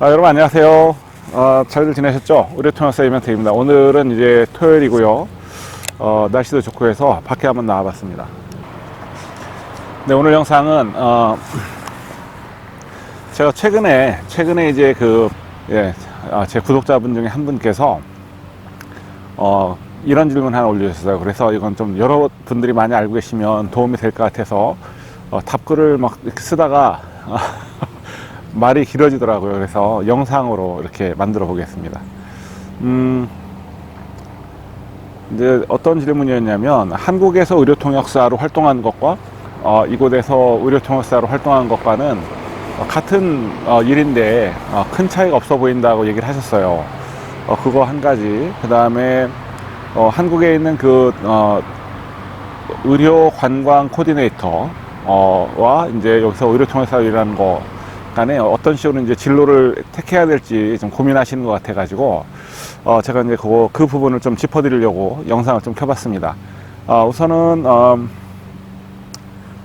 여러분 안녕하세요. 잘들 지내셨죠? 의료통역사 이멘트입니다. 오늘은 이제 토요일이고요. 날씨도 좋고 해서 밖에 한번 나와봤습니다. 네, 오늘 영상은 제가 최근에 이제 제 구독자분 중에 한 분께서 이런 질문 하나 올려주셨어요. 그래서 이건 좀 여러분들이 많이 알고 계시면 도움이 될 것 같아서 답글을 막 이렇게 쓰다가 말이 길어지더라고요. 그래서 영상으로 이렇게 만들어 보겠습니다. 이제 어떤 질문이었냐면, 한국에서 의료통역사로 활동하는 것과 이곳에서 의료통역사로 활동하는 것과는 같은 일인데 큰 차이가 없어 보인다고 얘기를 하셨어요. 그거 한 가지. 그 다음에 한국에 있는 그 의료 관광 코디네이터와 이제 여기서 의료통역사로 일하는 거 간에 어떤 식으로 이제 진로를 택해야 될지 좀 고민하시는 것 같아 가지고 제가 이제 그 부분을 좀 짚어드리려고 영상을 좀 켜봤습니다. 우선은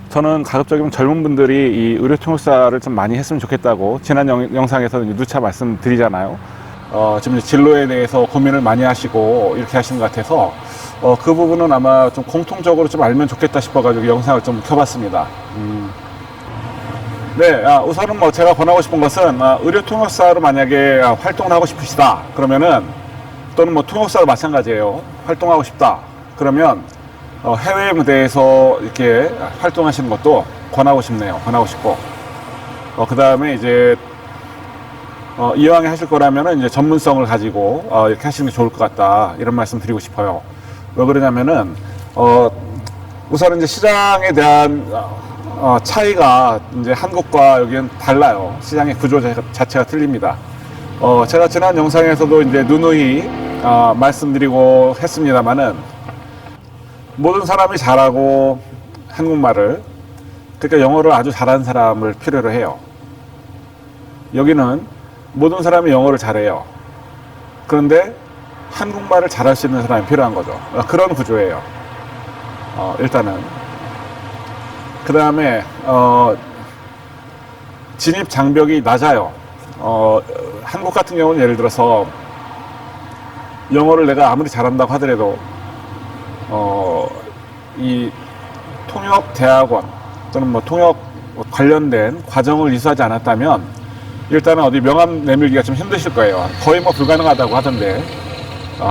저는 가급적이면 젊은 분들이 이 의료통역사를 좀 많이 했으면 좋겠다고 지난 영상에서 누차 말씀드리잖아요. 지금 진로에 대해서 고민을 많이 하시고 이렇게 하시는 것 같아서 그 부분은 아마 좀 공통적으로 좀 알면 좋겠다 싶어가지고 영상을 좀 켜봤습니다. 네, 우선은 뭐 제가 권하고 싶은 것은 의료통역사로 만약에 활동을 하고 싶으시다 그러면은, 또는 뭐 통역사도 마찬가지예요. 활동하고 싶다 그러면 해외 무대에서 이렇게 활동하시는 것도 권하고 싶네요. 권하고 싶고, 그 다음에 이제 이왕에 하실 거라면은 이제 전문성을 가지고 이렇게 하시는 게 좋을 것 같다, 이런 말씀 드리고 싶어요. 왜 그러냐면은 우선 이제 시장에 대한 차이가 이제 한국과 여기는 달라요. 시장의 구조 자체가 틀립니다. 제가 지난 영상에서도 이제 누누이 말씀드리고 했습니다만은, 모든 사람이 잘하고 한국말을, 그러니까 영어를 아주 잘하는 사람을 필요로 해요. 여기는 모든 사람이 영어를 잘해요. 그런데 한국말을 잘할 수 있는 사람이 필요한 거죠. 그런 구조예요. 일단은. 그 다음에 진입 장벽이 낮아요. 한국 같은 경우는 예를 들어서 영어를 내가 아무리 잘한다고 하더라도 이 통역 대학원 또는 뭐 통역 관련된 과정을 이수하지 않았다면 일단은 어디 명함 내밀기가 좀 힘드실 거예요. 거의 뭐 불가능하다고 하던데.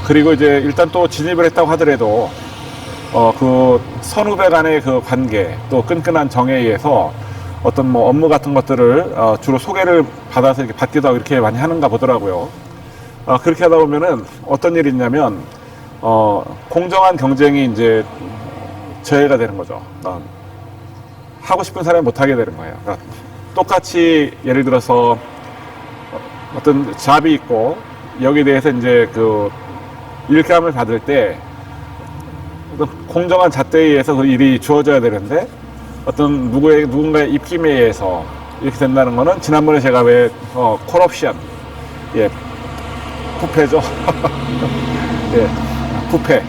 그리고 이제 일단 또 진입을 했다고 하더라도 그 선후배 간의 그 관계, 또 끈끈한 정에 의해서 어떤 뭐 업무 같은 것들을 주로 소개를 받아서 이렇게 받기도 하고 이렇게 많이 하는가 보더라고요. 그렇게 하다 보면은 어떤 일이 있냐면 공정한 경쟁이 이제 저해가 되는 거죠. 하고 싶은 사람이 못 하게 되는 거예요. 그러니까 똑같이 예를 들어서 어떤 잡이 있고 여기에 대해서 이제 그 일감을 받을 때 공정한 잣대에 의해서 그 일이 주어져야 되는데 어떤 누군가의 입김에 의해서 이렇게 된다는 거는, 지난번에 제가 왜 콜옵션, 부패죠. 예, 부패.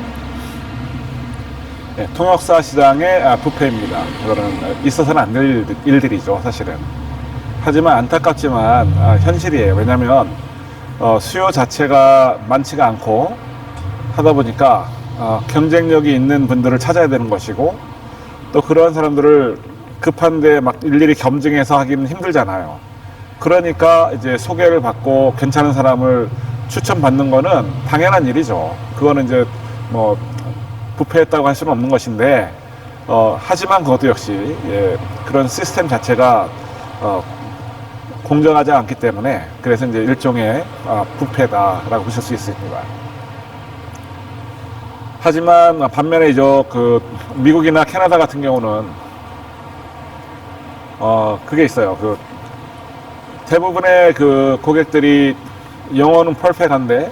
통역사 시장의 부패입니다. 이거는 있어서는 안 될 일들이죠, 사실은. 하지만 안타깝지만 현실이에요. 왜냐하면 수요 자체가 많지가 않고 하다 보니까 경쟁력이 있는 분들을 찾아야 되는 것이고, 또 그러한 사람들을 급한데 막 일일이 겸증해서 하기는 힘들잖아요. 그러니까 이제 소개를 받고 괜찮은 사람을 추천받는 거는 당연한 일이죠. 그거는 이제 뭐 부패했다고 할 수는 없는 것인데, 하지만 그것도 역시 그런 시스템 자체가 공정하지 않기 때문에, 그래서 이제 일종의 부패다라고 보실 수 있습니다. 하지만 반면에 이제 그 미국이나 캐나다 같은 경우는 그게 있어요. 그 대부분의 그 고객들이 영어는 퍼펙트한데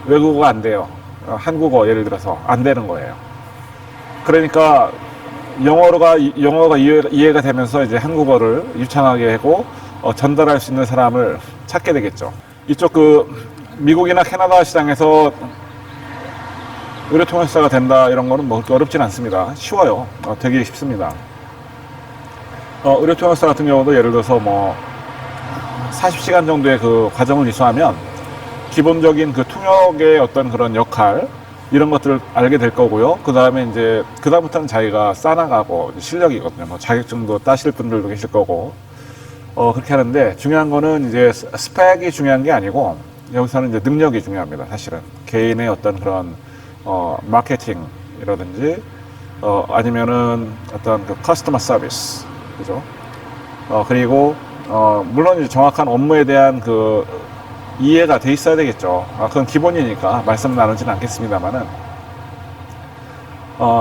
외국어가 안 돼요. 한국어 예를 들어서 안 되는 거예요. 그러니까 영어가 이해가 되면서 이제 한국어를 유창하게 하고 전달할 수 있는 사람을 찾게 되겠죠. 이쪽 그 미국이나 캐나다 시장에서 의료통역사가 된다 이런 거는 뭐 그렇게 어렵진 않습니다. 쉬워요. 되게 쉽습니다. 의료통역사 같은 경우도 예를 들어서 뭐 40시간 정도의 그 과정을 이수하면 기본적인 그 통역의 어떤 그런 역할 이런 것들을 알게 될 거고요. 그 다음에 이제 그 다음부터는 자기가 쌓아나가고 실력이거든요. 뭐 자격증도 따실 분들도 계실 거고 그렇게 하는데 중요한 거는 이제 스펙이 중요한 게 아니고 여기서는 이제 능력이 중요합니다. 사실은 개인의 어떤 그런 마케팅이라든지 아니면은 어떤 그 커스터머 서비스 그죠? 그리고 물론 이제 정확한 업무에 대한 그 이해가 돼 있어야 되겠죠. 그건 기본이니까 말씀 나누지는 않겠습니다만은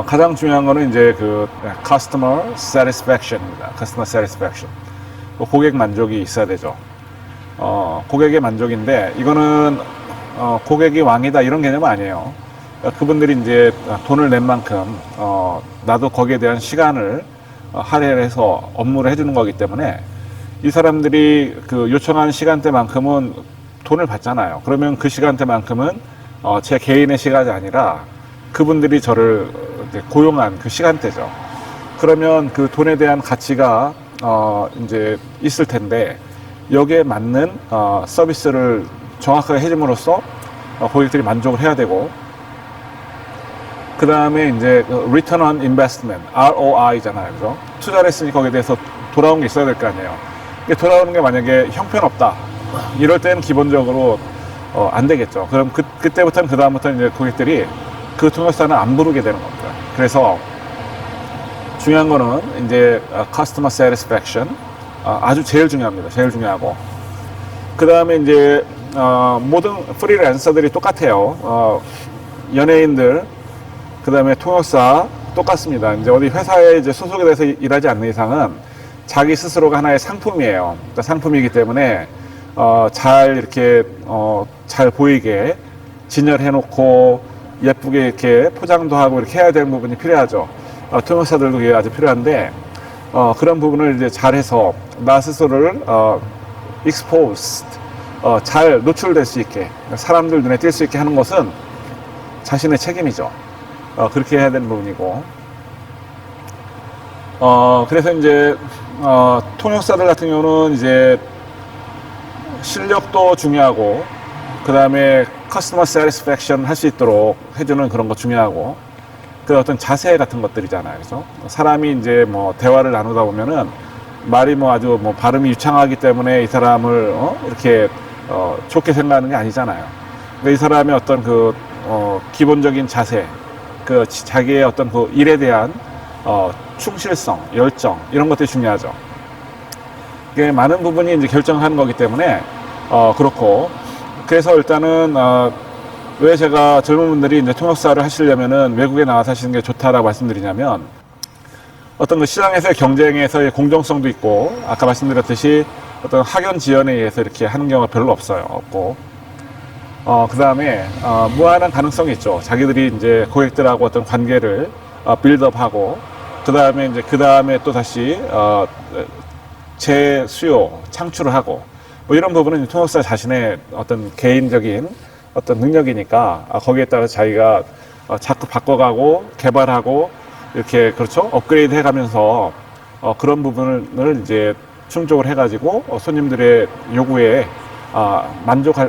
가장 중요한 거는 이제 그 customer satisfaction입니다. customer satisfaction. 고객 만족이 있어야 되죠. 고객의 만족인데 이거는 고객이 왕이다 이런 개념은 아니에요. 그분들이 이제 돈을 낸 만큼 나도 거기에 대한 시간을 할애해서 업무를 해주는 거기 때문에 이 사람들이 그 요청하는 시간대만큼은 돈을 받잖아요. 그러면 그 시간대만큼은 제 개인의 시간이 아니라 그분들이 저를 고용한 그 시간대죠. 그러면 그 돈에 대한 가치가 이제 있을 텐데 여기에 맞는 서비스를 정확하게 해줌으로써 고객들이 만족을 해야 되고 그 다음에 이제 Return on Investment ROI잖아요. 그죠? 투자를 했으니 거기에 대해서 돌아온 게 있어야 될 거 아니에요. 이게 돌아오는 게 만약에 형편없다 이럴 때는 기본적으로 안 되겠죠. 그럼 그때부터는 그 다음부터는 이제 고객들이 그 통역사는 안 부르게 되는 겁니다. 그래서 중요한 거는 이제 customer satisfaction 아주 제일 중요합니다. 제일 중요하고 그 다음에 이제 모든 프리랜서들이 똑같아요. 연예인들 그 다음에 통역사 똑같습니다. 이제 어디 회사에 이제 소속이 돼서 일하지 않는 이상은 자기 스스로가 하나의 상품이에요. 그러니까 상품이기 때문에 잘 이렇게 잘 보이게 진열해 놓고 예쁘게 이렇게 포장도 하고 이렇게 해야 되는 부분이 필요하죠. 통역사들도 그게 아주 필요한데 그런 부분을 이제 잘해서 나 스스로를 exposed 잘 노출될 수 있게 사람들 눈에 띌 수 있게 하는 것은 자신의 책임이죠. 그렇게 해야 되는 부분이고 그래서 이제 통역사들 같은 경우는 이제 실력도 중요하고 그 다음에 커스터머 세티스팩션 할 수 있도록 해주는 그런 거 중요하고 그 어떤 자세 같은 것들이잖아요. 그래서 사람이 이제 뭐 대화를 나누다 보면은 말이 뭐 아주 뭐 발음이 유창하기 때문에 이 사람을 이렇게 좋게 생각하는 게 아니잖아요. 근데 이 사람의 어떤 그 기본적인 자세, 그 자기의 어떤 그 일에 대한 충실성, 열정 이런 것들이 중요하죠. 이게 많은 부분이 이제 결정하는 거기 때문에 그렇고 그래서 일단은 왜 제가 젊은 분들이 이제 통역사를 하시려면은 외국에 나와서 하시는 게 좋다라고 말씀드리냐면 어떤 그 시장에서의 경쟁에서의 공정성도 있고 아까 말씀드렸듯이 어떤 학연 지연에 의해서 이렇게 하는 경우가 별로 없고 그 다음에 무한한 가능성이 있죠. 자기들이 이제 고객들하고 어떤 관계를 빌드업하고 그 다음에 또 다시 재수요 창출을 하고 뭐 이런 부분은 통역사 자신의 어떤 개인적인 어떤 능력이니까 거기에 따라 자기가 자꾸 바꿔가고 개발하고 이렇게 그렇죠 업그레이드 해가면서 그런 부분을 이제 충족을 해가지고 손님들의 요구에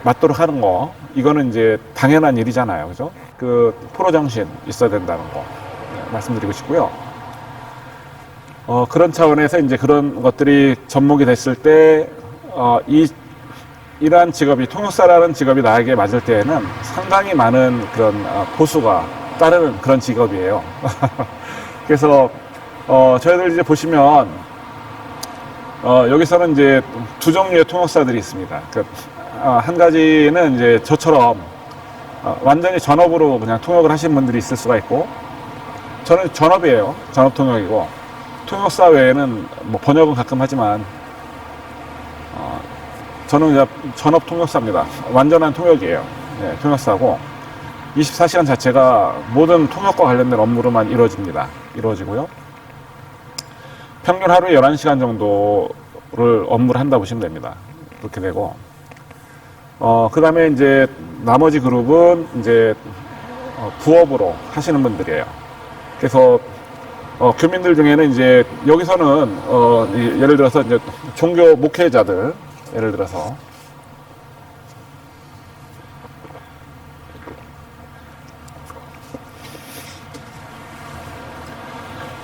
맞도록 하는 거 이거는 이제 당연한 일이잖아요. 그죠? 그 프로 정신 있어야 된다는 거 말씀드리고 싶고요. 그런 차원에서 이제 그런 것들이 접목이 됐을 때 이러한 직업이 통역사라는 직업이 나에게 맞을 때에는 상당히 많은 그런 보수가 따르는 그런 직업이에요. 그래서 저희들 이제 보시면 여기서는 이제 두 종류의 통역사들이 있습니다. 한 가지는 이제 저처럼 완전히 전업으로 그냥 통역을 하시는 분들이 있을 수가 있고 저는 전업이에요. 전업 통역이고 통역사 외에는 뭐 번역은 가끔 하지만 저는 그냥 전업 통역사입니다. 완전한 통역이에요. 네, 통역사고 24시간 자체가 모든 통역과 관련된 업무로만 이루어지고요. 평균 하루에 11시간 정도를 업무를 한다 보시면 됩니다. 그렇게 되고 그 다음에 이제 나머지 그룹은 이제 부업으로 하시는 분들이에요. 그래서 교민들 중에는 이제 여기서는 예를 들어서 이제 종교 목회자들 예를 들어서.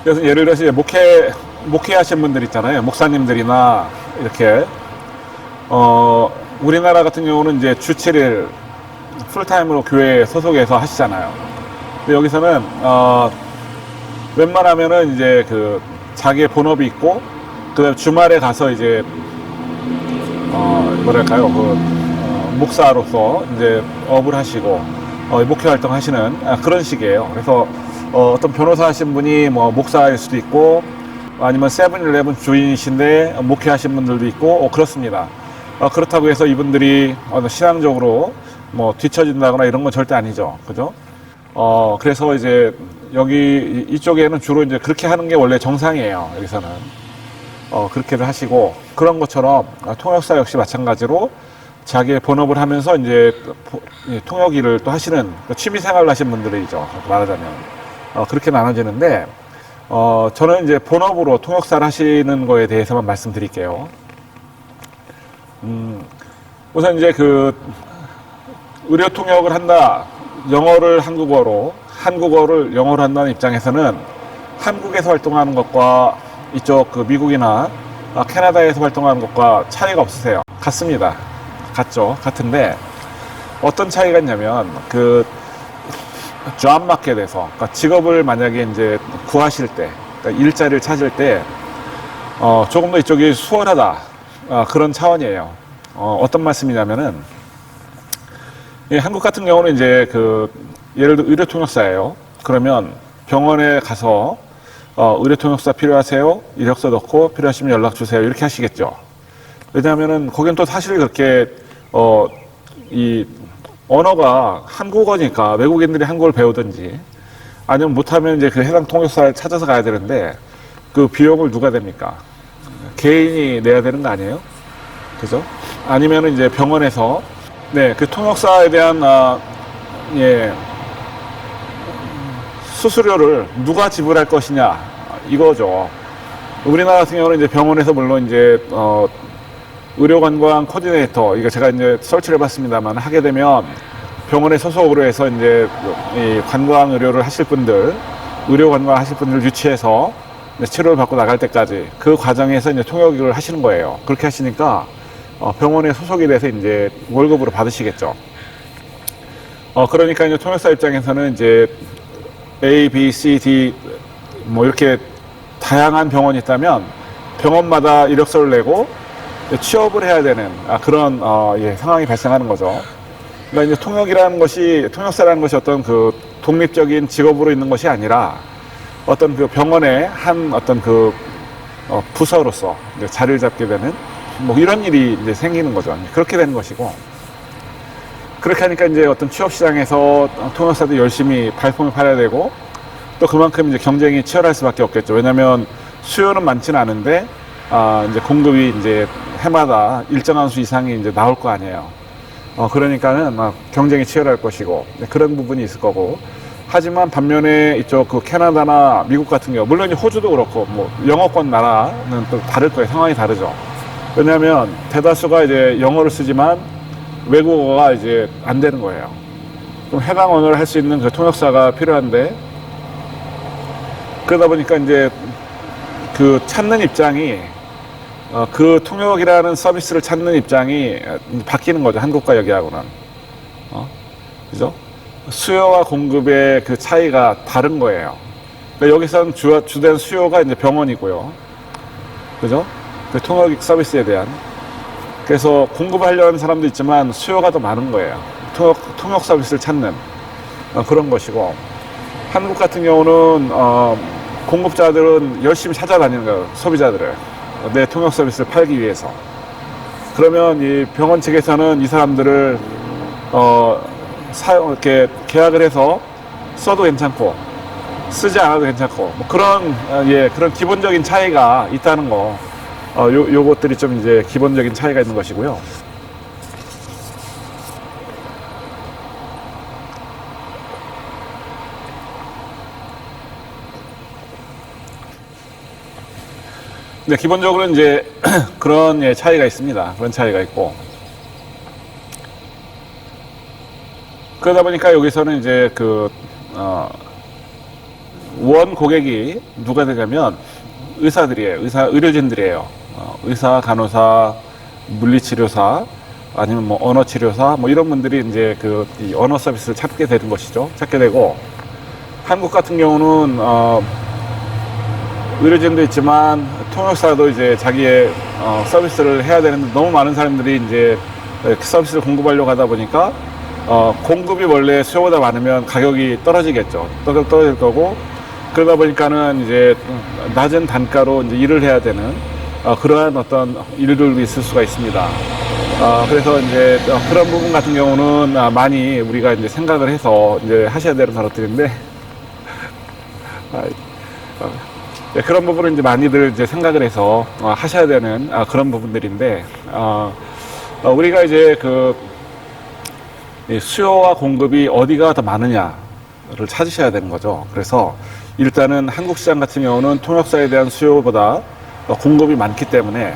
그래서 예를 들어서 이제 목회하신 분들 있잖아요. 목사님들이나 이렇게 우리나라 같은 경우는 이제 주 7일 풀타임으로 교회 소속해서 하시잖아요. 근데 여기서는 웬만하면은 이제 그 자기의 본업이 있고 그다음에 주말에 가서 이제 뭐랄까요 목사로서 이제 업을 하시고 목회 활동 하시는 그런 식이에요. 그래서 어떤 변호사 하신 분이 뭐 목사일 수도 있고 아니면 세븐일레븐 주인이신데 목회하신 분들도 있고 그렇습니다. 그렇다고 해서 이분들이 신앙적으로 뭐 뒤처진다거나 이런 건 절대 아니죠. 그죠? 그래서 이제 여기 이쪽에는 주로 이제 그렇게 하는 게 원래 정상이에요. 여기서는 그렇게도 하시고 그런 것처럼 통역사 역시 마찬가지로 자기의 본업을 하면서 이제 통역 일을 또 하시는 취미 생활을 하시는 분들이죠. 말하자면 그렇게 나눠지는데 저는 이제 본업으로 통역사를 하시는 거에 대해서만 말씀드릴게요. 우선 이제 그 의료 통역을 한다, 영어를 한국어로, 한국어를 영어로 한다는 입장에서는 한국에서 활동하는 것과 이쪽 그 미국이나 캐나다에서 활동하는 것과 차이가 없으세요. 같습니다. 같죠. 같은데 어떤 차이가 있냐면 그 job market에서 그러니까 직업을 만약에 이제 구하실 때, 그러니까 일자리를 찾을 때 조금 더 이쪽이 수월하다 그런 차원이에요. 어떤 말씀이냐면은 한국 같은 경우는 이제 그 예를 들어 의료 통역사예요. 그러면 병원에 가서 의료 통역사 필요하세요? 이력서 넣고 필요하시면 연락 주세요. 이렇게 하시겠죠. 왜냐하면은 거긴 또 사실 그렇게 이 언어가 한국어니까 외국인들이 한국어를 배우든지 아니면 못하면 이제 그 해당 통역사를 찾아서 가야 되는데 그 비용을 누가 냅니까? 개인이 내야 되는 거 아니에요? 그죠? 아니면은 이제 병원에서 네, 그 통역사에 대한 수수료를 누가 지불할 것이냐 이거죠. 우리나라 같은 경우는 이제 병원에서 물론 이제 의료관광 코디네이터 이거 제가 이제 설치를 해봤습니다만 하게 되면 병원에 소속으로 해서 이제 이 관광 의료를 하실 분들, 의료 관광 하실 분들 유치해서 치료를 받고 나갈 때까지 그 과정에서 이제 통역을 하시는 거예요. 그렇게 하시니까 병원에 소속이 돼서 이제 월급으로 받으시겠죠. 그러니까 이제 통역사 입장에서는 이제 A, B, C, D 뭐 이렇게 다양한 병원이 있다면 병원마다 이력서를 내고 취업을 해야 되는 그런 상황이 발생하는 거죠. 그러니까 이제 통역사라는 것이 어떤 그 독립적인 직업으로 있는 것이 아니라 어떤 그 병원의 한 어떤 그 부서로서 이제 자리를 잡게 되는 뭐 이런 일이 이제 생기는 거죠. 그렇게 되는 것이고 그렇게 하니까 이제 어떤 취업 시장에서 통역사도 열심히 발품을 팔아야 되고 또 그만큼 이제 경쟁이 치열할 수밖에 없겠죠. 왜냐하면 수요는 많지는 않은데 이제 공급이 이제 해마다 일정한 수 이상이 이제 나올 거 아니에요. 그러니까는 경쟁이 치열할 것이고 그런 부분이 있을 거고. 하지만 반면에 이쪽 그 캐나다나 미국 같은 경우 물론 호주도 그렇고 뭐 영어권 나라는 또 다를 거예요. 상황이 다르죠. 왜냐하면 대다수가 이제 영어를 쓰지만 외국어가 이제 안 되는 거예요. 그럼 해당 언어를 할 수 있는 그 통역사가 필요한데 그러다 보니까 이제 그 찾는 입장이 그 통역이라는 서비스를 찾는 입장이 바뀌는 거죠. 한국과 여기하고는. 그죠? 수요와 공급의 그 차이가 다른 거예요. 그러니까 여기서는 주된 수요가 이제 병원이고요. 그죠? 그 통역 서비스에 대한. 그래서 공급하려는 사람도 있지만 수요가 더 많은 거예요. 통역 서비스를 찾는 그런 것이고. 한국 같은 경우는 공급자들은 열심히 찾아다니는 거예요. 소비자들을. 내 통역 서비스를 팔기 위해서. 그러면 이 병원 측에서는 이 사람들을 이렇게 계약을 해서 써도 괜찮고 쓰지 않아도 괜찮고 뭐 그런 기본적인 차이가 있다는 거. 요것들이 좀 이제 기본적인 차이가 있는 것이고요. 근데 기본적으로 이제 그런 예, 차이가 있습니다. 그런 차이가 있고. 그러다 보니까 여기서는 이제 원 고객이 누가 되냐면 의사들이에요. 의료진들이에요. 의사, 간호사, 물리치료사, 아니면 뭐 언어치료사, 뭐 이런 분들이 이제 이 언어 서비스를 찾게 되는 것이죠. 찾게 되고, 한국 같은 경우는, 의료진도 있지만, 통역사도 이제 자기의, 서비스를 해야 되는데, 너무 많은 사람들이 이제 서비스를 공급하려고 하다 보니까, 공급이 원래 수요보다 많으면 가격이 떨어지겠죠. 떨어질 거고, 그러다 보니까는 이제 낮은 단가로 이제 일을 해야 되는 그러한 어떤 일들도 있을 수가 있습니다. 그래서 이제 그런 부분 같은 경우는 많이 우리가 이제 생각을 해서 이제 하셔야 되는 것들인데, 네, 그런 부분을 이제 많이들 이제 생각을 해서 하셔야 되는 그런 부분들인데, 우리가 이제 수요와 공급이 어디가 더 많으냐를 찾으셔야 되는 거죠. 그래서 일단은 한국 시장 같은 경우는 통역사에 대한 수요보다 공급이 많기 때문에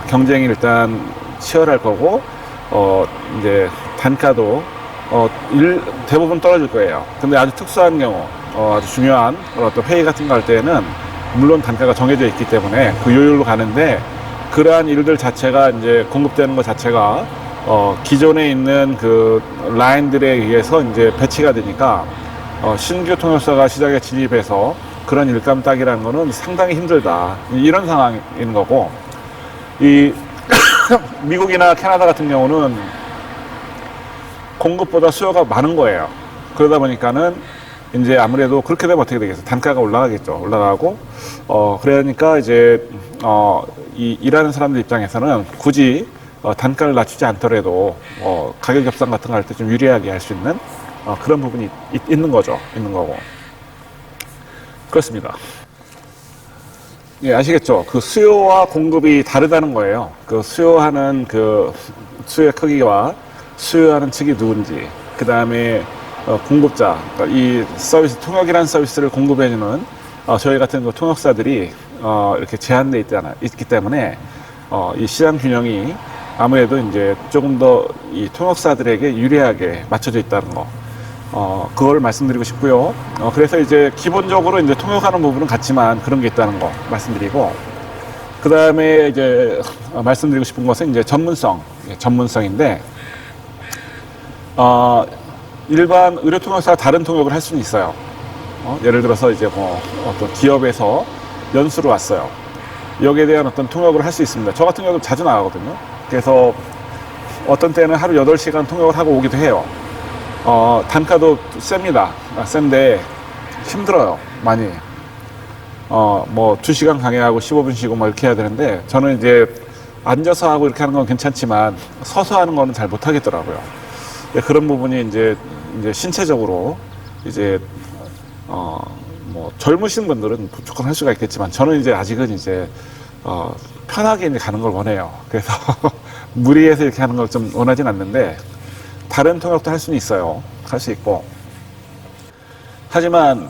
경쟁이 일단 치열할 거고, 이제 단가도 대부분 떨어질 거예요. 근데 아주 특수한 경우, 아주 중요한 어떤 회의 같은 거 할 때는 물론 단가가 정해져 있기 때문에 그 요율로 가는데, 그러한 일들 자체가 이제 공급되는 것 자체가 기존에 있는 그 라인들에 의해서 이제 배치가 되니까 신규 통역사가 시장에 진입해서 그런 일감 따기라는 거는 상당히 힘들다. 이런 상황인 거고, 이 미국이나 캐나다 같은 경우는 공급보다 수요가 많은 거예요. 그러다 보니까는 이제 아무래도 그렇게 되면 어떻게 되겠어요? 단가가 올라가겠죠. 올라가고, 그러니까 이제, 이 일하는 사람들 입장에서는 굳이 단가를 낮추지 않더라도, 가격 협상 같은 거 할 때 좀 유리하게 할 수 있는, 그런 부분이 있는 거죠. 있는 거고. 그렇습니다. 예, 아시겠죠? 그 수요와 공급이 다르다는 거예요. 그 수요하는 수요의 크기와 수요하는 측이 누군지, 그 다음에 공급자, 그러니까 이 서비스, 통역이라는 서비스를 공급해주는 저희 같은 통역사들이 이렇게 제한돼 있기 때문에 이 시장 균형이 아무래도 이제 조금 더 이 통역사들에게 유리하게 맞춰져 있다는 거. 그걸 말씀드리고 싶고요. 그래서 이제 기본적으로 이제 통역하는 부분은 같지만 그런 게 있다는 거 말씀드리고, 그 다음에 이제 말씀드리고 싶은 것은 이제 전문성인데, 일반 의료 통역사가 다른 통역을 할 수는 있어요. 예를 들어서 이제 뭐 어떤 기업에서 연수로 왔어요. 여기에 대한 어떤 통역을 할 수 있습니다. 저 같은 경우도 자주 나가거든요. 그래서 어떤 때는 하루 8시간 통역을 하고 오기도 해요. 단가도 셉니다. 센데 힘들어요. 많이. 뭐 2시간 강의하고 15분 쉬고 뭐 이렇게 해야 되는데, 저는 이제 앉아서 하고 이렇게 하는 건 괜찮지만 서서 하는 거는 잘 못하겠더라고요. 그런 부분이 이제 신체적으로 이제 뭐 젊으신 분들은 조금 할 수가 있겠지만, 저는 이제 아직은 이제 편하게 이제 가는 걸 원해요. 그래서 무리해서 이렇게 하는 걸 좀 원하진 않는데, 다른 통역도 할 수는 있어요. 할 수 있고. 하지만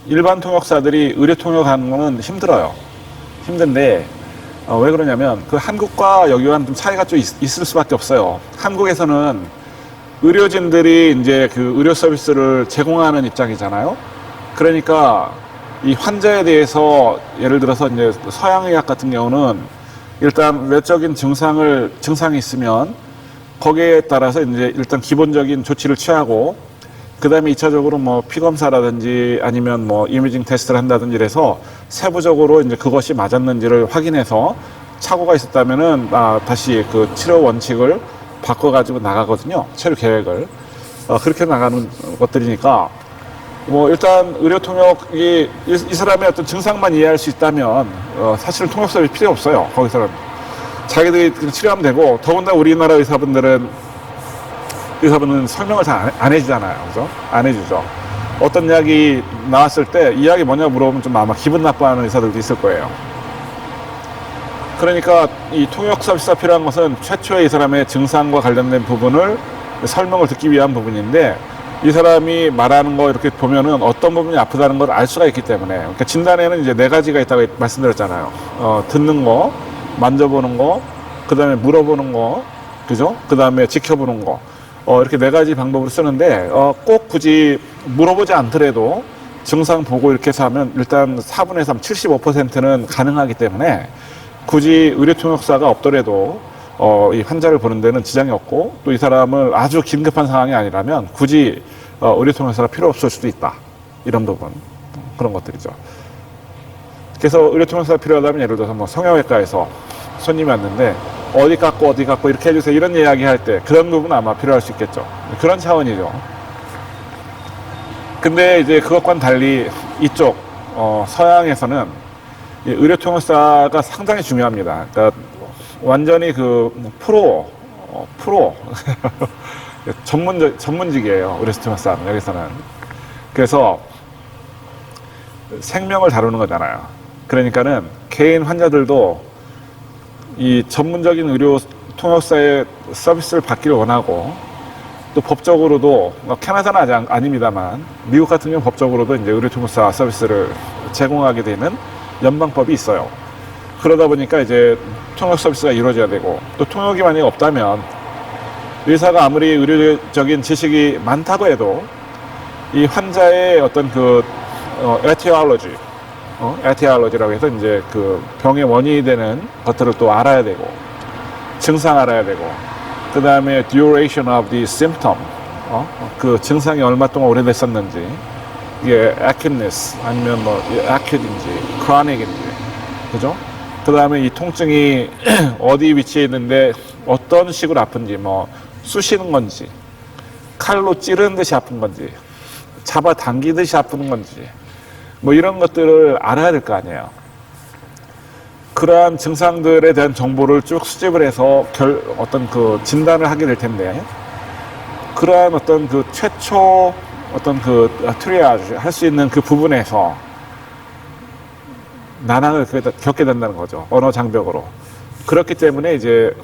일반 통역사들이 의료 통역하는 거는 힘들어요. 힘든데 왜 그러냐면 그 한국과 여기와는 좀 차이가 좀 있을 수밖에 없어요. 한국에서는 의료진들이 이제 그 의료 서비스를 제공하는 입장이잖아요. 그러니까 이 환자에 대해서 예를 들어서 이제 서양의학 같은 경우는 일단 외적인 증상이 있으면 거기에 따라서 이제 일단 기본적인 조치를 취하고, 그 다음에 2차적으로 뭐 피검사라든지 아니면 뭐 이미징 테스트를 한다든지 해서 세부적으로 이제 그것이 맞았는지를 확인해서 착오가 있었다면은 다시 그 치료 원칙을 바꿔가지고 나가거든요. 치료 계획을. 그렇게 나가는 것들이니까, 뭐 일단 의료 통역이 이 사람의 어떤 증상만 이해할 수 있다면 사실은 통역 서비스 필요 없어요. 거기서는 자기들이 치료하면 되고, 더군다나 우리나라 의사분들은 설명을 잘 안 해주잖아요. 그죠? 안 해주죠. 어떤 약이 나왔을 때 이 약이 뭐냐 물어보면 좀 아마 기분 나빠하는 의사들도 있을 거예요. 그러니까 이 통역 서비스가 필요한 것은 최초의 이 사람의 증상과 관련된 부분을 설명을 듣기 위한 부분인데, 이 사람이 말하는 거 이렇게 보면은 어떤 부분이 아프다는 걸 알 수가 있기 때문에, 그러니까 진단에는 이제 네 가지가 있다고 말씀드렸잖아요. 듣는 거, 만져보는 거, 그 다음에 물어보는 거, 그죠? 그 다음에 지켜보는 거. 이렇게 네 가지 방법을 쓰는데, 꼭 굳이 물어보지 않더라도 증상 보고 이렇게 해서 하면 일단 4분의 3, 75%는 가능하기 때문에 굳이 의료통역사가 없더라도 이 환자를 보는 데는 지장이 없고, 또 이 사람을 아주 긴급한 상황이 아니라면 굳이 의료통역사가 필요 없을 수도 있다. 이런 부분, 그런 것들이죠. 그래서 의료통역사가 필요하다면 예를 들어서 뭐 성형외과에서 손님이 왔는데 어디 깎고 이렇게 해주세요 이런 이야기 할 때 그런 부분은 아마 필요할 수 있겠죠. 그런 차원이죠. 근데 이제 그것과는 달리 이쪽 서양에서는 이 의료통역사가 상당히 중요합니다. 그러니까 완전히 그 프로 전문직이에요. 의료통역사는 여기서는. 그래서 생명을 다루는 거잖아요. 그러니까는 개인 환자들도 이 전문적인 의료 통역사의 서비스를 받기를 원하고, 또 법적으로도 캐나다는 아직 아닙니다만 미국 같은 경우 법적으로도 이제 의료 통역사 서비스를 제공하게 되는 연방법이 있어요. 그러다 보니까 이제 통역 서비스가 이루어져야 되고, 또 통역이 만약에 없다면 의사가 아무리 의료적인 지식이 많다고 해도 이 환자의 어떤 그 에티올로지라고 해서 이제 그 병의 원인이 되는 것들을 또 알아야 되고, 증상 알아야 되고, 그 다음에 duration of the symptom, 그 증상이 얼마 동안 오래됐었는지, 이게 acuteness 아니면 뭐 acute인지 chronic인지, 그죠? 그 다음에 이 통증이 어디 위치해 있는데 어떤 식으로 아픈지, 뭐 쑤시는 건지, 칼로 찌르는 듯이 아픈 건지, 잡아당기듯이 아픈 건지, 뭐 이런 것들을 알아야 될 거 아니에요. 그러한 증상들에 대한 정보를 쭉 수집을 해서 어떤 그 진단을 하게 될 텐데, 그러한 어떤 그 최초 어떤 그 트리아주 할 수 있는 그 부분에서 난항을 겪게 된다는 거죠. 언어 장벽으로. 그렇기 때문에 이제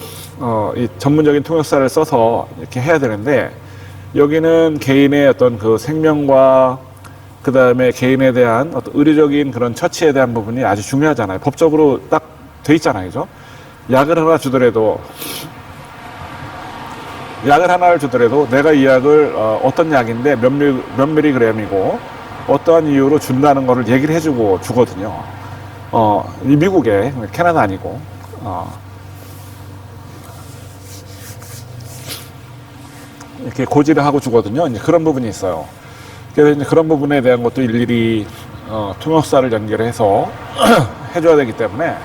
이 전문적인 통역사를 써서 이렇게 해야 되는데, 여기는 개인의 어떤 그 생명과 그 다음에 개인에 대한 어떤 의료적인 그런 처치에 대한 부분이 아주 중요하잖아요. 법적으로 딱 돼 있잖아요. 그죠? 약을 하나를 주더라도 내가 이 약을 어떤 약인데 몇 밀리그램이고 어떠한 이유로 준다는 거를 얘기를 해주고 주거든요. 이 미국에, 캐나다 아니고, 이렇게 고지를 하고 주거든요. 이제 그런 부분이 있어요. 그래서 이제 그런 부분에 대한 것도 일일이 통역사를 연결해서 해줘야 되기 때문에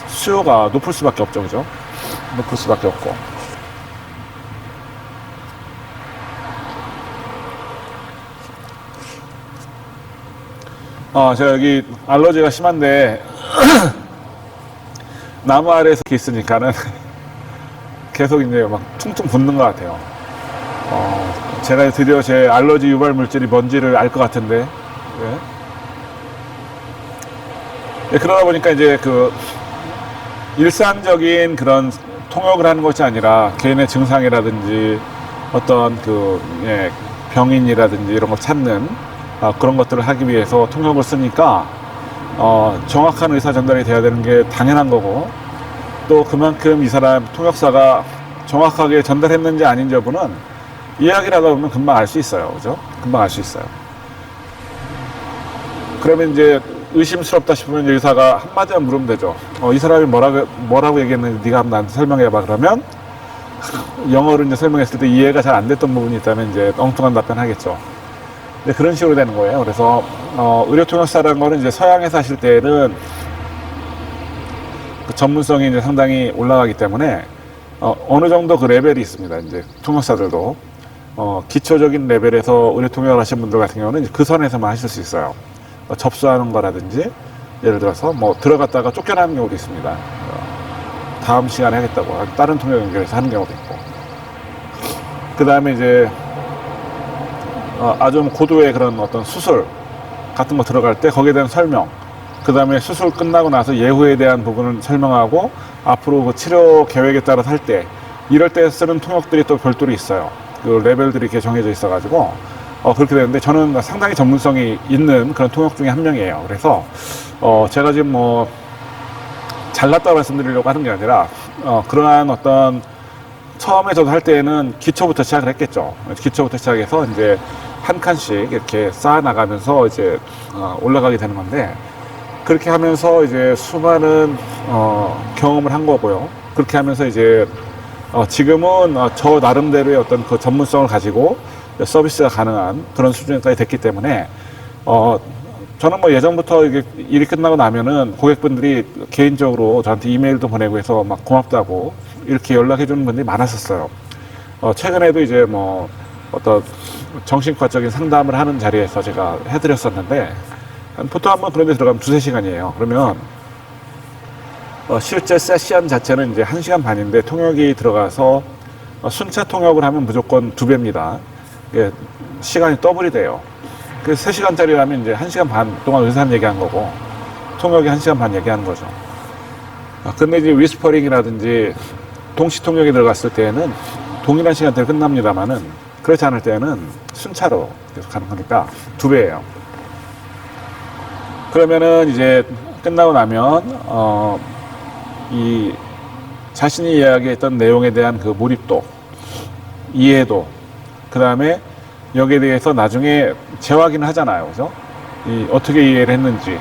수요가 높을 수밖에 없죠, 그죠? 높을 수밖에 없고. 제가 여기 알러지가 심한데 나무 아래에서 이렇게 있으니까는 계속 이제 막 퉁퉁 붓는 것 같아요. 제가 드디어 제 알러지 유발 물질이 뭔지를 알 것 같은데, 예, 그러다 보니까 이제 그 일상적인 그런 통역을 하는 것이 아니라 개인의 증상이라든지 어떤 그 병인이라든지 이런 걸 찾는 그런 것들을 하기 위해서 통역을 쓰니까 정확한 의사 전달이 돼야 되는 게 당연한 거고, 또 그만큼 이 사람 통역사가 정확하게 전달했는지 아닌지 여부는 이야기를 하다 보면 금방 알 수 있어요. 그죠? 금방 알 수 있어요. 그러면 이제 의심스럽다 싶으면 의사가 한마디만 물으면 되죠. 이 사람이 뭐라고 얘기했는지 네가 한번 나한테 설명해봐. 그러면 영어로 이제 설명했을 때 이해가 잘 안 됐던 부분이 있다면 이제 엉뚱한 답변 하겠죠. 네, 그런 식으로 되는 거예요. 그래서 의료통역사라는 거는 이제 서양에서 하실 때는 그 전문성이 이제 상당히 올라가기 때문에 어느 정도 그 레벨이 있습니다. 이제 통역사들도 기초적인 레벨에서 의료통역을 하신 분들 같은 경우는 이제 그 선에서만 하실 수 있어요. 접수하는 거라든지, 예를 들어서 뭐 들어갔다가 쫓겨나는 경우도 있습니다. 다음 시간에 하겠다고 다른 통역 연결해서 하는 경우도 있고, 그 다음에 이제 아주 고도의 그런 어떤 수술 같은 거 들어갈 때 거기에 대한 설명, 그 다음에 수술 끝나고 나서 예후에 대한 부분을 설명하고 앞으로 그 치료 계획에 따라서 할 때, 이럴 때 쓰는 통역들이 또 별도로 있어요. 그 레벨들이 이렇게 정해져 있어가지고 그렇게 되는데 저는 상당히 전문성이 있는 그런 통역 중에 한 명이에요. 그래서 제가 지금 뭐 잘났다고 말씀드리려고 하는 게 아니라 그러한 어떤 처음에 저도 할 때에는 기초부터 시작을 했겠죠. 기초부터 시작해서 이제 한 칸씩 이렇게 쌓아 나가면서 이제 올라가게 되는 건데, 그렇게 하면서 이제 수많은 경험을 한 거고요. 그렇게 하면서 이제 지금은 저 나름대로의 어떤 그 전문성을 가지고 서비스가 가능한 그런 수준까지 됐기 때문에 저는 뭐 예전부터 이게 일이 끝나고 나면은 고객분들이 개인적으로 저한테 이메일도 보내고 해서 막 고맙다고 이렇게 연락해 주는 분들이 많았었어요. 최근에도 이제 뭐 어떤 정신과적인 상담을 하는 자리에서 제가 해드렸었는데, 보통 한번 그런 데 들어가면 2-3시간이에요. 그러면 실제 세션 자체는 이제 1시간 반인데 통역이 들어가서 순차 통역을 하면 무조건 2배입니다. 예, 시간이 더블이 돼요. 그래서 3시간짜리라면 이제 1시간 반 동안 의사한 얘기한 거고, 통역이 1시간 반 얘기하는 거죠. 근데 이제 위스퍼링이라든지 동시 통역이 들어갔을 때에는 동일한 시간대에 끝납니다만은, 그렇지 않을 때는 순차로 계속 가는 거니까 2배예요. 그러면은 이제 끝나고 나면 이 자신이 이야기했던 내용에 대한 그 몰입도, 이해도, 그 다음에 여기에 대해서 나중에 재확인을 하잖아요. 그죠? 어떻게 이해를 했는지,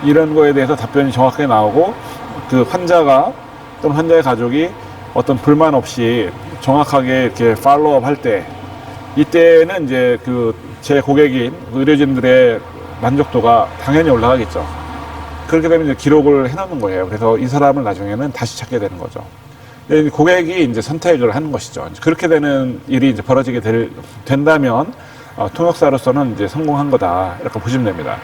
이런 거에 대해서 답변이 정확하게 나오고, 그 환자가 또는 환자의 가족이 어떤 불만 없이 정확하게 이렇게 팔로우업 할 때, 이때는 이제 그 제 고객인 의료진들의 만족도가 당연히 올라가겠죠. 그렇게 되면 이제 기록을 해놓는 거예요. 그래서 이 사람을 나중에는 다시 찾게 되는 거죠. 고객이 이제 선택을 하는 것이죠. 그렇게 되는 일이 이제 벌어지게 된다면 통역사로서는 이제 성공한 거다, 이렇게 보시면 됩니다.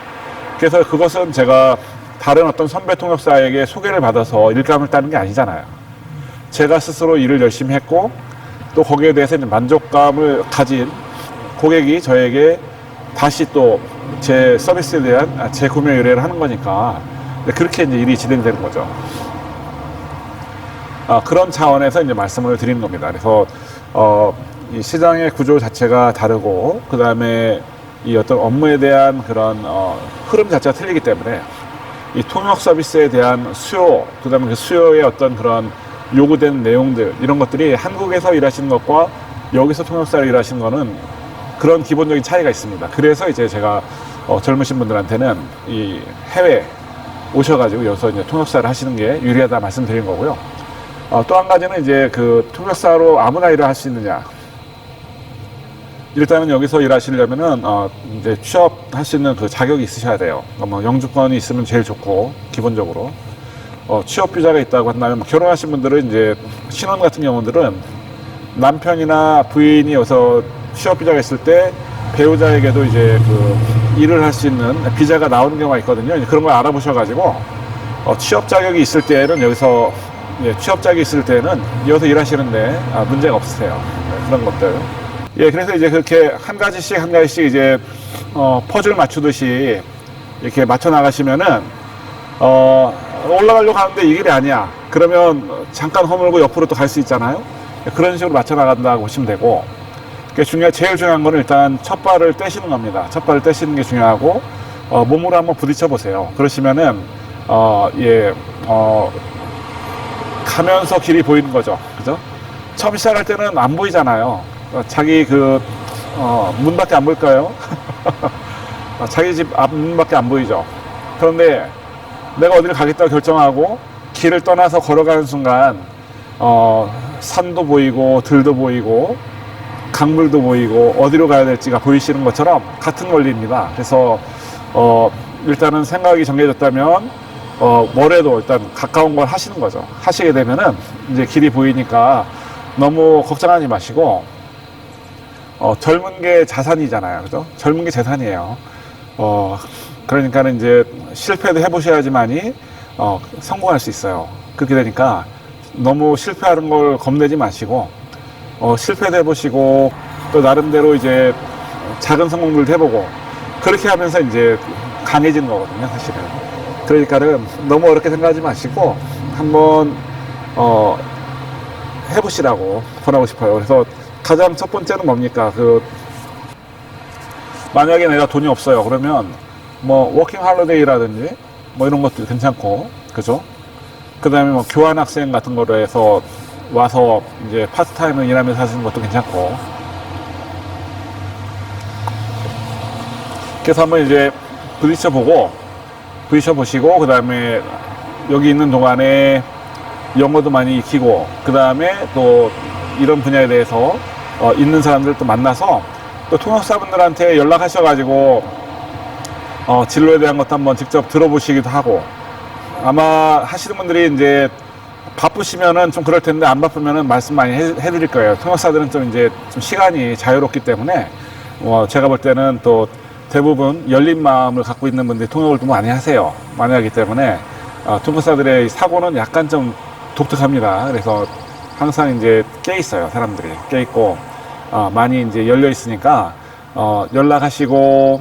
그래서 그것은 제가 다른 어떤 선배 통역사에게 소개를 받아서 일감을 따는 게 아니잖아요. 제가 스스로 일을 열심히 했고, 또 거기에 대해서 이제 만족감을 가진 고객이 저에게 다시 또 제 서비스에 대한 재구매 의뢰를 하는 거니까, 그렇게 이제 일이 진행되는 거죠. 그런 차원에서 이제 말씀을 드리는 겁니다. 그래서 이 시장의 구조 자체가 다르고, 그 다음에 이 어떤 업무에 대한 그런 흐름 자체가 틀리기 때문에 이 통역 서비스에 대한 수요, 그 다음에 그 수요의 어떤 그런 요구된 내용들, 이런 것들이 한국에서 일하시는 것과 여기서 통역사로 일하시는 거는 그런 기본적인 차이가 있습니다. 그래서 이제 제가 젊으신 분들한테는 이 해외 오셔가지고 여기서 이제 통역사를 하시는 게 유리하다 말씀드린 거고요. 또 한 가지는 이제 그 통역사로 아무나 일을 할 수 있느냐. 일단은 여기서 일하시려면은 이제 취업할 수 있는 그 자격이 있으셔야 돼요. 뭐 영주권이 있으면 제일 좋고, 기본적으로 취업 비자가 있다고 한다면, 결혼하신 분들은 이제 신혼 같은 경우들은 남편이나 부인이 여기서 취업 비자가 있을 때 배우자에게도 이제 그 일을 할 수 있는 비자가 나오는 경우가 있거든요. 그런 걸 알아보셔가지고 취업 자격이 있을 때는 여기서, 취업 자격이 있을 때는 여기서 일하시는데 문제가 없으세요. 네, 그런 것들. 그래서 이제 그렇게 한 가지씩 이제 퍼즐 맞추듯이 이렇게 맞춰 나가시면은 올라가려고 하는데 이 길이 아니야. 그러면 잠깐 허물고 옆으로 또 갈 수 있잖아요. 그런 식으로 맞춰 나간다고 보시면 되고, 제일 중요한 거는 일단 첫 발을 떼시는 겁니다. 첫 발을 떼시는 게 중요하고, 몸으로 한번 부딪혀 보세요. 그러시면은 가면서 길이 보이는 거죠. 그죠? 처음 시작할 때는 안 보이잖아요. 자기 그 문밖에 안 보일까요? 자기 집 앞 문밖에 안 보이죠. 그런데 내가 어디를 가겠다고 결정하고 길을 떠나서 걸어가는 순간 산도 보이고 들도 보이고 강물도 보이고 어디로 가야 될지가 보이시는 것처럼 같은 원리입니다. 그래서 일단은 생각이 정해졌다면 뭐래도 일단 가까운 걸 하시는 거죠. 하시게 되면은 이제 길이 보이니까 너무 걱정하지 마시고, 젊은 게 자산이잖아요. 그죠? 젊은 게 재산이에요. 그러니까는 이제 실패도 해보셔야지만이 성공할 수 있어요. 그렇게 되니까 너무 실패하는 걸 겁내지 마시고, 실패도 해보시고, 또 나름대로 이제 작은 성공들도 해보고, 그렇게 하면서 이제 강해지는 거거든요, 사실은. 그러니까는 너무 어렵게 생각하지 마시고 한번 해보시라고 권하고 싶어요. 그래서 가장 첫 번째는 뭡니까? 만약에 내가 돈이 없어요. 그러면 뭐 워킹 할리데이라든지 뭐 이런 것도 괜찮고, 그죠? 그 다음에 뭐 교환 학생 같은 거로 해서 와서 이제 파트타임을 일하면서 하시는 것도 괜찮고. 그래서 한번 이제 부딪혀 보시고, 그 다음에 여기 있는 동안에 영어도 많이 익히고, 그 다음에 또 이런 분야에 대해서 있는 사람들 또 만나서 또 통역사분들한테 연락하셔가지고 진로에 대한 것도 한번 직접 들어보시기도 하고. 아마 하시는 분들이 이제 바쁘시면은 좀 그럴 텐데, 안 바쁘면은 말씀 많이 해드릴 거예요. 통역사들은 좀 이제 좀 시간이 자유롭기 때문에 제가 볼 때는 또 대부분 열린 마음을 갖고 있는 분들이 통역을 좀 많이 하기 때문에 통역사들의 사고는 약간 좀 독특합니다. 그래서 항상 이제 깨 있어요. 사람들이 깨 있고 많이 이제 열려 있으니까 연락하시고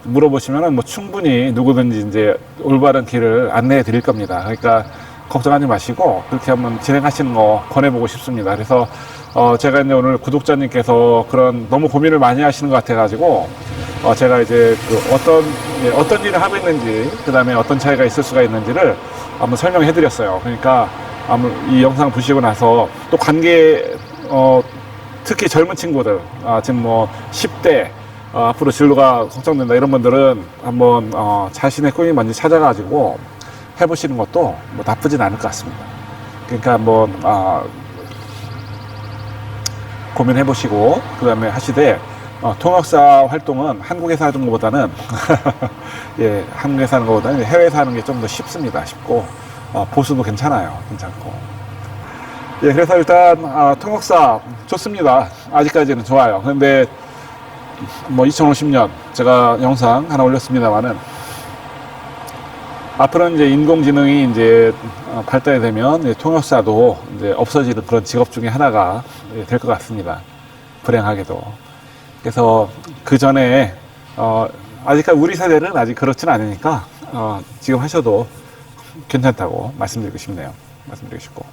물어보시면은 뭐 충분히 누구든지 이제 올바른 길을 안내해 드릴 겁니다. 그러니까 걱정하지 마시고 그렇게 한번 진행하시는 거 권해보고 싶습니다. 그래서 제가 이제 오늘 구독자님께서 그런 너무 고민을 많이 하시는 것 같아가지고 제가 이제 어떤 일을 하고 있는지, 그 다음에 어떤 차이가 있을 수가 있는지를 한번 설명해 드렸어요. 그러니까 이 영상 보시고 나서 또 특히 젊은 친구들, 지금 뭐 10대, 앞으로 진로가 걱정된다 이런 분들은 한번 자신의 꿈이 뭔지 찾아가지고 해보시는 것도 뭐 나쁘진 않을 것 같습니다. 그러니까 한번 고민해보시고 그 다음에 하시되, 통역사 활동은 한국에서 하는 것보다는 예, 한국에서 하는 것보다는 해외에서 하는 게 좀 더 쉽고 보수도 괜찮고. 예, 그래서 일단 통역사 좋습니다. 아직까지는 좋아요. 그런데 뭐 2050년 제가 영상 하나 올렸습니다만은, 앞으로는 이제 인공지능이 이제 발달이 되면 이제 통역사도 이제 없어지는 그런 직업 중에 하나가 될 것 같습니다. 불행하게도. 그래서 그 전에 아직까지 우리 세대는 아직 그렇지는 않으니까 지금 하셔도 괜찮다고 말씀드리고 싶네요. 말씀드리고 싶고.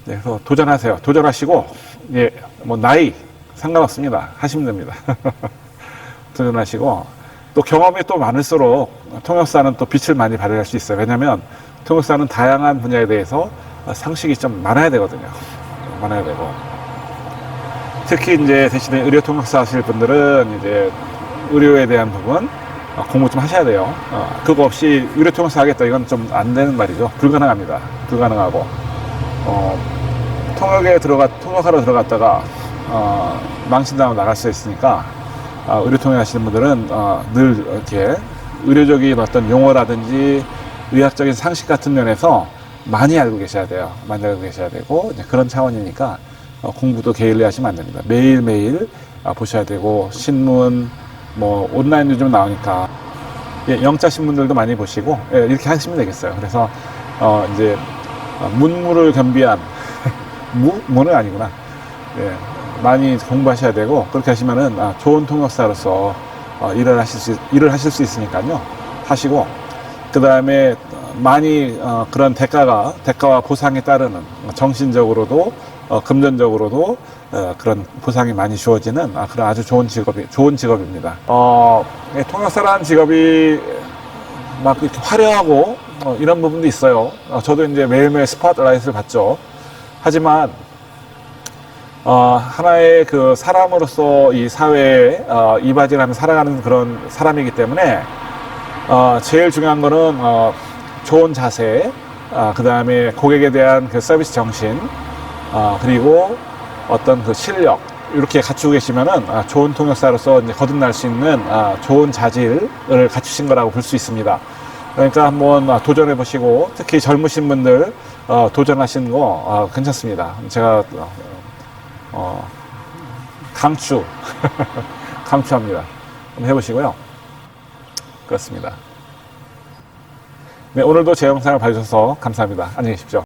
네, 그래서 도전하세요. 도전하시고, 예, 뭐 나이 상관없습니다. 하시면 됩니다. 도전하시고, 또 경험이 또 많을수록 통역사는 또 빛을 많이 발휘할 수 있어요. 왜냐면 통역사는 다양한 분야에 대해서 상식이 좀 많아야 되거든요. 많아야 되고. 특히 이제 대신에 의료 통역사 하실 분들은 이제 의료에 대한 부분 공부 좀 하셔야 돼요. 그거 없이 의료 통역사 하겠다, 이건 좀 안 되는 말이죠. 불가능합니다. 불가능하고. 통역하러 들어갔다가 망신당하고 나갈 수 있으니까 의료 통역 하시는 분들은 늘 이렇게 의료적인 어떤 용어라든지 의학적인 상식 같은 면에서 많이 알고 계셔야 돼요. 많이 알고 계셔야 되고, 이제 그런 차원이니까 공부도 게을리 하시면 안 됩니다. 매일매일 보셔야 되고, 신문, 뭐 온라인 요즘 나오니까 영자 신문들도 많이 보시고, 이렇게 하시면 되겠어요. 그래서 이제 문무를 겸비한 무는 아니구나. 예, 많이 공부하셔야 되고, 그렇게 하시면은 좋은 통역사로서 일을 하실 수 있으니까요. 하시고, 그 다음에 많이 그런 대가와 보상에 따르는 정신적으로도 금전적으로도 그런 보상이 많이 주어지는 그런 아주 좋은 직업입니다. 통역사라는 직업이 막 이렇게 화려하고 이런 부분도 있어요. 저도 이제 매일매일 스팟라이트를 받죠. 하지만 하나의 그 사람으로서 이 사회에 이바지하며 살아가는 그런 사람이기 때문에 제일 중요한 거는 좋은 자세, 그 다음에 고객에 대한 그 서비스 정신, 그리고 어떤 그 실력, 이렇게 갖추고 계시면은 좋은 통역사로서 이제 거듭날 수 있는 좋은 자질을 갖추신 거라고 볼 수 있습니다. 그러니까 한번 도전해 보시고, 특히 젊으신 분들 도전하시는 거 괜찮습니다. 제가 강추합니다. 한번 해보시고요. 그렇습니다. 네, 오늘도 제 영상을 봐주셔서 감사합니다. 안녕히 계십시오.